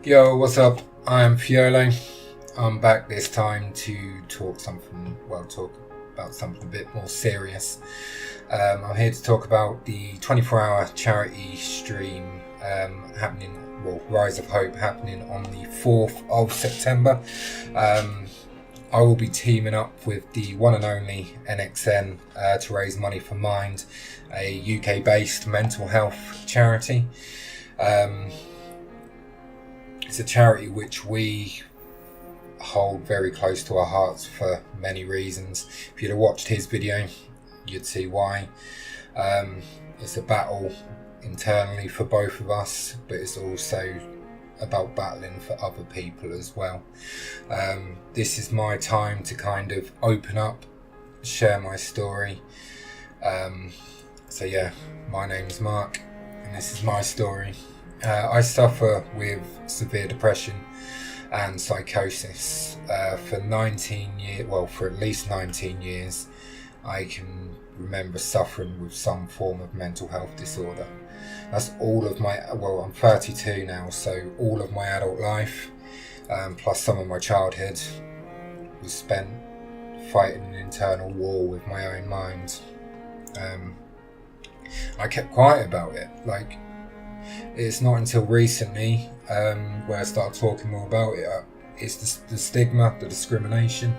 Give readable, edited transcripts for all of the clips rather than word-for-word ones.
Yo, what's up? I'm Fiolo. I'm back this time to talk about something a bit more serious. I'm here to talk about the 24-hour charity stream Rise of Hope, happening on the 4th of September. I will be teaming up with the one and only NXN to raise money for Mind, a UK-based mental health charity. It's a charity which we hold very close to our hearts for many reasons. If you'd have watched his video, you'd see why. It's a battle internally for both of us, but it's also about battling for other people as well. This is my time to kind of open up, share my story. My name's Mark, and this is my story. I suffer with severe depression and psychosis for at least 19 years. I can remember suffering with some form of mental health disorder. That's all of I'm 32 now, so all of my adult life, plus some of my childhood, was spent fighting an internal war with my own mind. I kept quiet about it. It's not until recently where I started talking more about it. It's the stigma, the discrimination,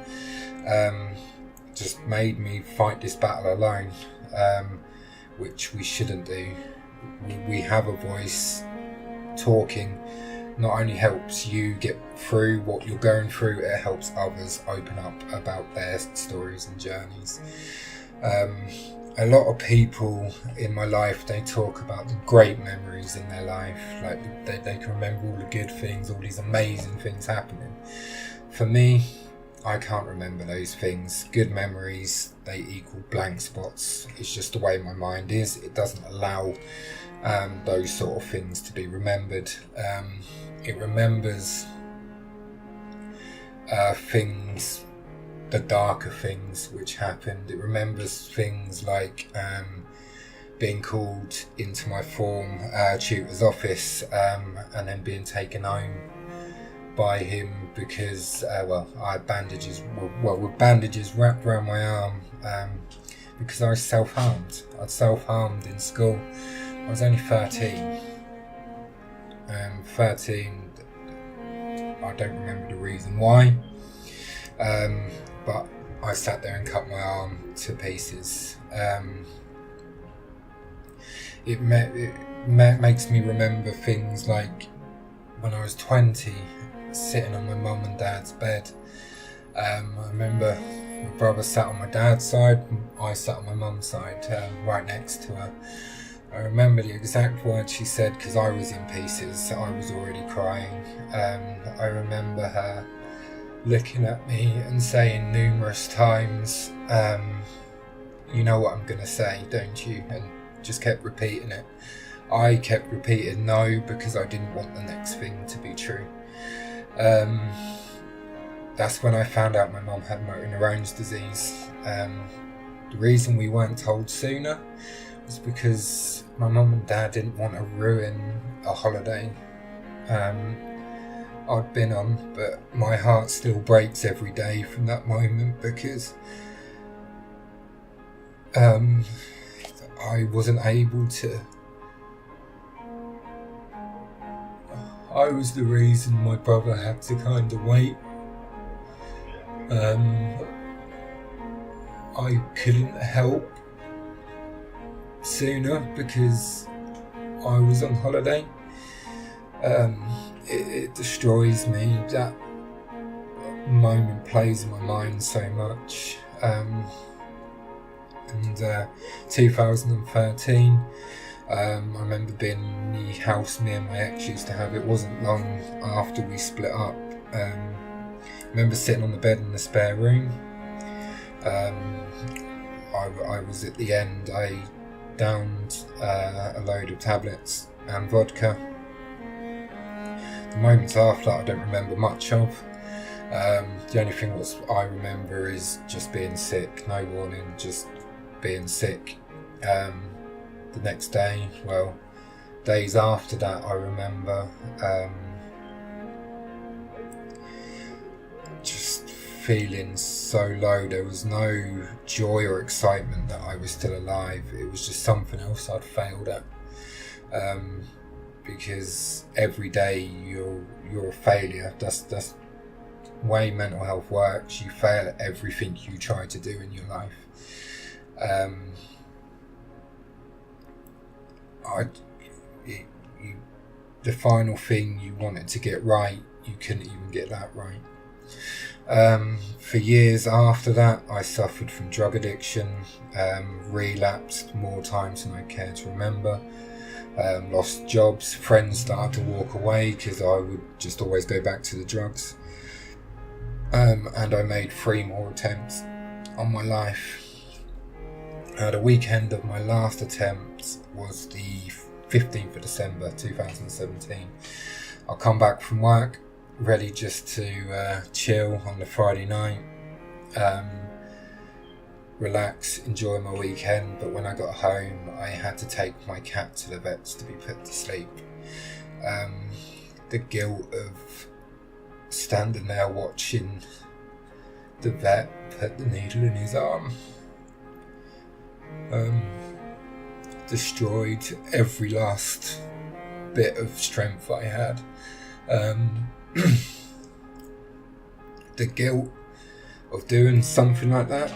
just made me fight this battle alone, which we shouldn't do. We have a voice. Talking not only helps you get through what you're going through, it helps others open up about their stories and journeys. A lot of people in my life, they talk about the great memories in their life, like they can remember all the good things, all these amazing things happening. For me, I can't remember those things. Good memories, they equal blank spots. It's just the way my mind is. It doesn't allow those sort of things to be remembered. It remembers things, the darker things which happened. It remembers things like being called into my form tutor's office and then being taken home by him because I had bandages with bandages wrapped around my arm because I was self-harmed. I'd self-harmed in school. I was only 13. 13, I don't remember the reason why. But I sat there and cut my arm to pieces. It makes me remember things like when I was 20, sitting on my mum and dad's bed. I remember my brother sat on my dad's side, I sat on my mum's side, right next to her. I remember the exact words she said because I was in pieces, I was already crying. I remember her looking at me and saying numerous times, you know what I'm going to say, don't you? And just kept repeating it. I kept repeating no because I didn't want the next thing to be true. That's when I found out my mum had motor neurones disease. The reason we weren't told sooner was because my mum and dad didn't want to ruin a holiday I'd been on, but my heart still breaks every day from that moment because I wasn't able to. I was the reason my brother had to kind of wait. I couldn't help sooner because I was on holiday. It destroys me. That moment plays in my mind so much. And 2013, I remember being in the house me and my ex used to have. It wasn't long after we split up. I remember sitting on the bed in the spare room. I was at the end. I downed a load of tablets and vodka. The moments after I don't remember much of. The only thing I remember is just being sick, no warning, just being sick. The next day, days after that, I remember feeling so low. There was no joy or excitement that I was still alive. It was just something else I'd failed at. Because every day you're a failure. That's the way mental health works. You fail at everything you try to do in your life. The final thing you wanted to get right, you couldn't even get that right. For years after that, I suffered from drug addiction, relapsed more times than I care to remember, lost jobs, friends started to walk away because I would just always go back to the drugs, and I made 3 more attempts on my life. The weekend of my last attempt was the 15th of December 2017. I'll come back from work ready just to chill on the Friday night, relax, enjoy my weekend. But when I got home, I had to take my cat to the vets to be put to sleep. The guilt of standing there watching the vet put the needle in his arm destroyed every last bit of strength I had. The guilt of doing something like that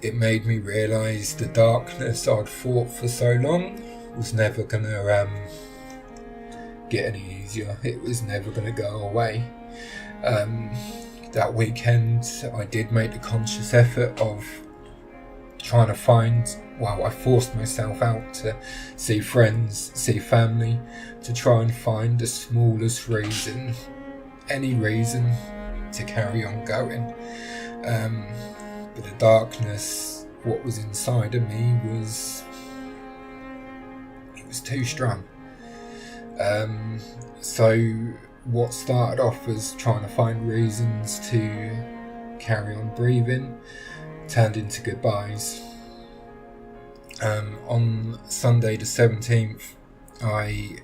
it made me realise the darkness I'd fought for so long was never gonna get any easier. It was never gonna go away. That weekend I did make the conscious effort of trying to I forced myself out to see friends, see family, to try and find the smallest reason, any reason to carry on going. But the darkness, what was inside of me was too strong. So what started off as trying to find reasons to carry on breathing turned into goodbyes. On Sunday the 17th, I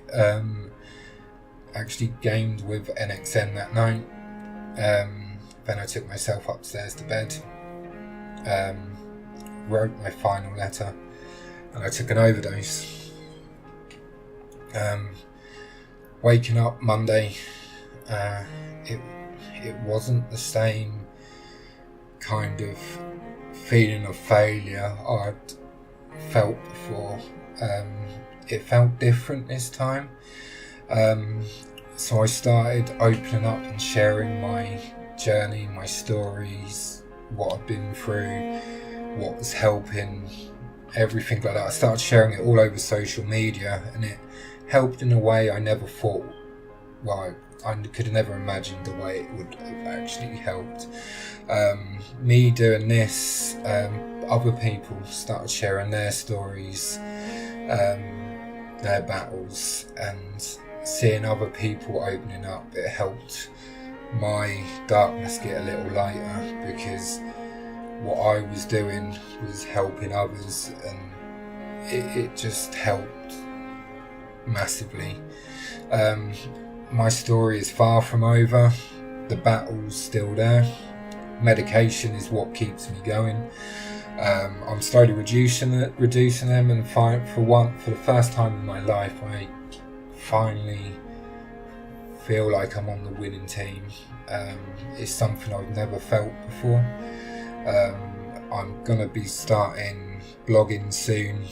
actually gamed with NXN that night. Then I took myself upstairs to bed, wrote my final letter, and I took an overdose. Waking up Monday, it wasn't the same kind of feeling of failure I'd felt before. It felt different this time. So I started opening up and sharing my journey, my stories, what I've been through, what was helping, everything like that. I started sharing it all over social media, and it helped in a way I never thought. Well, I could have never imagined the way it would have actually helped. Me doing this, other people started sharing their stories, their battles, and seeing other people opening up, it helped my darkness get a little lighter, because what I was doing was helping others, and it just helped massively. My story is far from over. The battle's still there. Medication is what keeps me going. I'm slowly reducing them, and for the first time in my life, I finally feel like I'm on the winning team. It's something I've never felt before. I'm gonna be starting blogging soon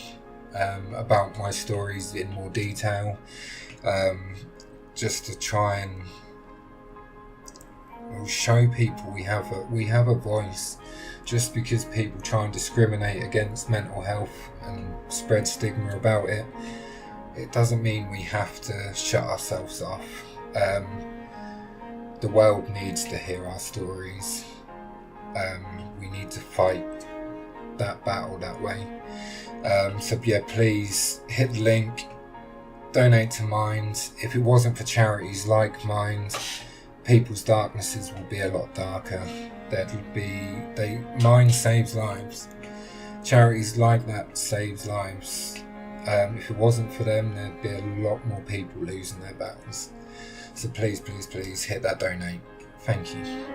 about my stories in more detail, just to try and show people we have a voice. Just because people try and discriminate against mental health and spread stigma about it, it doesn't mean we have to shut ourselves off. The world needs to hear our stories. We need to fight that battle that way. So yeah, please hit the link, donate to Mind. If it wasn't for charities like Mind, people's darknesses will be a lot darker. Mind saves lives. Charities like that saves lives. If it wasn't for them, there'd be a lot more people losing their battles. So please, please, please hit that donate. Thank you.